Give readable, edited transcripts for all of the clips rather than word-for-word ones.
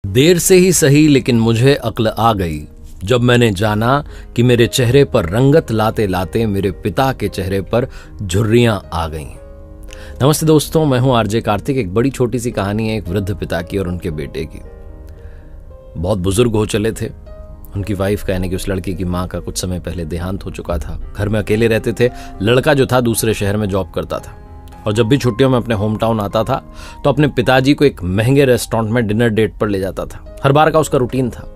देर से ही सही लेकिन मुझे अक्ल आ गई जब मैंने जाना कि मेरे चेहरे पर रंगत लाते लाते मेरे पिता के चेहरे पर झुर्रियां आ गईं। नमस्ते दोस्तों, मैं हूं आरजे कार्तिक। एक बड़ी छोटी सी कहानी है एक वृद्ध पिता की और उनके बेटे की। बहुत बुजुर्ग हो चले थे। उनकी वाइफ का यानी कि उस लड़की की माँ का कुछ समय पहले देहांत हो चुका था। घर में अकेले रहते थे। लड़का जो था दूसरे शहर में जॉब करता था और जब भी छुट्टियों में अपने होम टाउन आता था तो अपने पिताजी को एक महंगे रेस्टोरेंट में डिनर डेट पर ले जाता था। हर बार का उसका रूटीन था।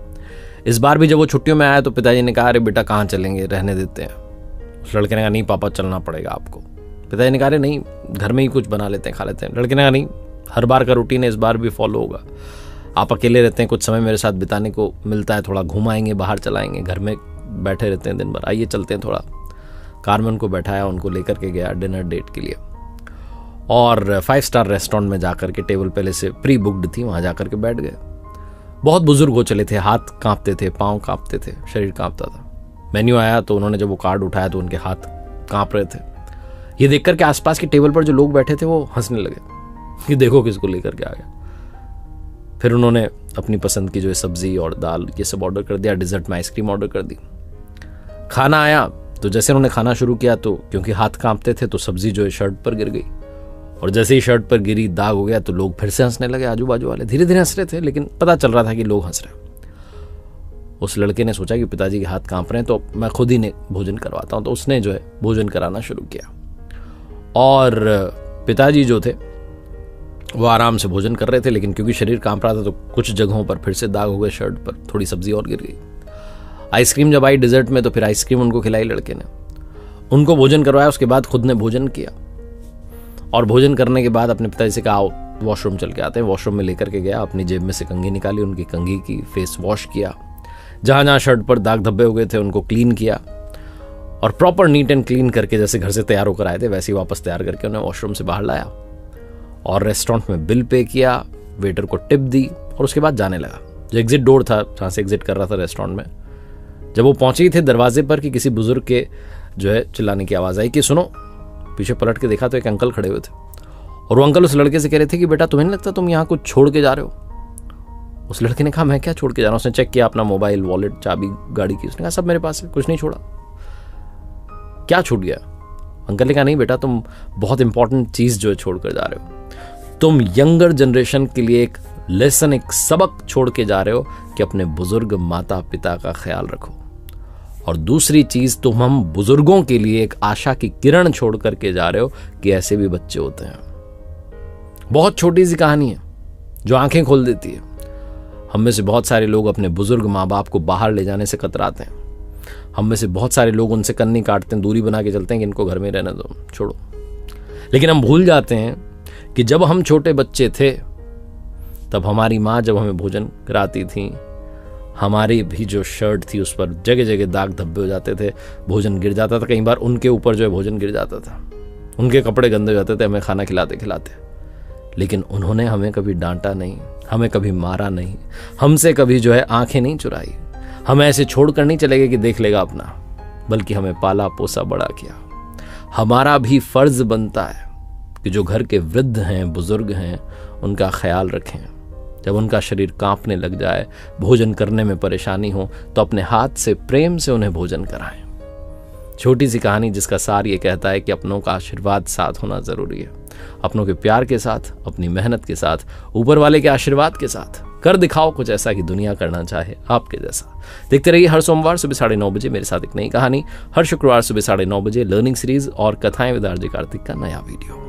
इस बार भी जब वो छुट्टियों में आया तो पिताजी ने कहा, अरे बेटा कहाँ चलेंगे, रहने देते हैं। उस लड़के ने कहा, नहीं पापा चलना पड़ेगा आपको। पिताजी ने कहा, अरे नहीं, घर में ही कुछ बना लेते हैं, खा लेते हैं। लड़के ने कहा, नहीं, हर बार का रूटीन है, इस बार भी फॉलो होगा। आप अकेले रहते हैं, कुछ समय मेरे साथ बिताने को मिलता है, थोड़ा घुमाएंगे, बाहर चलाएंगे, घर में बैठे रहते हैं दिन भर, आइए चलते हैं थोड़ा। कार में उनको बैठाया, उनको लेकर के गया डिनर डेट के लिए और 5 स्टार रेस्टोरेंट में जाकर के टेबल पहले से प्री बुक्ड थी, वहां जाकर के बैठ गए। बहुत बुजुर्ग हो चले थे, हाथ कांपते थे, पांव कांपते थे, शरीर कांपता था। मेन्यू आया तो उन्होंने जब वो कार्ड उठाया तो उनके हाथ कांप रहे थे। ये देखकर के आसपास की टेबल पर जो लोग बैठे थे वो हंसने लगे कि देखो किसको लेकर के आ गया। फिर उन्होंने अपनी पसंद की जो है सब्जी और दाल ये सब ऑर्डर कर दिया। डिजर्ट में आइसक्रीम ऑर्डर कर दी। खाना आया तो जैसे उन्होंने खाना शुरू किया तो क्योंकि हाथ कांपते थे तो सब्जी जो है शर्ट पर गिर गई और जैसे ही शर्ट पर गिरी, दाग हो गया तो लोग फिर से हंसने लगे। आजू बाजू वाले धीरे धीरे हंस रहे थे लेकिन पता चल रहा था कि लोग हंस रहे हैं। उस लड़के ने सोचा कि पिताजी के हाथ कांप रहे हैं तो मैं खुद ही ने भोजन करवाता हूं। तो उसने जो है भोजन कराना शुरू किया और पिताजी जो थे वो आराम से भोजन कर रहे थे, लेकिन क्योंकि शरीर कांप रहा था तो कुछ जगहों पर फिर से दाग हो गए, शर्ट पर थोड़ी सब्जी और गिर गई। आइसक्रीम जब आई डिजर्ट में तो फिर आइसक्रीम उनको खिलाई लड़के ने, उनको भोजन करवाया। उसके बाद खुद ने भोजन किया और भोजन करने के बाद अपने पिताजी से कहा, आओ वॉशरूम चल के आते हैं। वॉशरूम में लेकर के गया, अपनी जेब में से कंघी निकाली, उनकी कंघी की फेस वॉश किया, जहां जहां शर्ट पर दाग धब्बे हो गए थे उनको क्लीन किया और प्रॉपर नीट एंड क्लीन करके जैसे घर से तैयार होकर आए थे वैसे ही वापस तैयार करके उन्हें वॉशरूम से बाहर लाया और रेस्टोरेंट में बिल पे किया, वेटर को टिप दी और उसके बाद जाने लगा। जो एग्जिट डोर था जहां से एग्जिट कर रहा था रेस्टोरेंट में, जब वो पहुंचे थे दरवाजे पर कि किसी बुजुर्ग के जो है चिल्लाने की आवाज आई कि सुनो। पीछे पलट के देखा तो एक अंकल खड़े हुए थे और वो अंकल उस लड़के से कह रहे थे कि बेटा तुम्हें नहीं लगता तुम यहाँ कुछ छोड़ के जा रहे हो? उस लड़के ने कहा, मैं क्या छोड़ के जा रहा हूँ? उसने चेक किया अपना मोबाइल, वॉलेट, चाबी गाड़ी की। उसने कहा, सब मेरे पास है, कुछ नहीं छोड़ा। क्या छूट गया? अंकल ने कहा, नहीं बेटा तुम बहुत इंपॉर्टेंट चीज जो है छोड़ कर जा रहे हो। तुम यंगर जनरेशन के लिए एक लेसन, एक सबक छोड़ के जा रहे हो कि अपने बुजुर्ग माता पिता का ख्याल रखो। और दूसरी चीज, तुम हम बुजुर्गों के लिए एक आशा की किरण छोड़ करके जा रहे हो कि ऐसे भी बच्चे होते हैं। बहुत छोटी सी कहानी है जो आंखें खोल देती है। हम में से बहुत सारे लोग अपने बुजुर्ग माँ बाप को बाहर ले जाने से कतराते हैं। हम में से बहुत सारे लोग उनसे कन्नी काटते हैं, दूरी बना के चलते हैं कि इनको घर में रहने दो, छोड़ो। लेकिन हम भूल जाते हैं कि जब हम छोटे बच्चे थे तब हमारी माँ जब हमें भोजन कराती थी, हमारी भी जो शर्ट थी उस पर जगह जगह दाग धब्बे हो जाते थे, भोजन गिर जाता था। कई बार उनके ऊपर जो है भोजन गिर जाता था, उनके कपड़े गंदे हो जाते थे हमें खाना खिलाते खिलाते। लेकिन उन्होंने हमें कभी डांटा नहीं, हमें कभी मारा नहीं, हमसे कभी जो है आंखें नहीं चुराई, हमें ऐसे छोड़कर नहीं चले गए कि देख लेगा अपना, बल्कि हमें पाला पोसा बड़ा किया। हमारा भी फर्ज बनता है कि जो घर के वृद्ध हैं, बुजुर्ग हैं, उनका ख्याल रखें। जब उनका शरीर कांपने लग जाए, भोजन करने में परेशानी हो तो अपने हाथ से प्रेम से उन्हें भोजन कराएं। छोटी सी कहानी जिसका सार ये कहता है कि अपनों का आशीर्वाद साथ होना जरूरी है। अपनों के प्यार के साथ, अपनी मेहनत के साथ, ऊपर वाले के आशीर्वाद के साथ कर दिखाओ कुछ ऐसा कि दुनिया करना चाहे आपके जैसा। देखते रहिए हर सोमवार सुबह 9:30 बजे मेरे साथ एक नई कहानी, हर शुक्रवार सुबह 9:30 बजे लर्निंग सीरीज और कथाएं विद आरजे कार्तिक का नया वीडियो।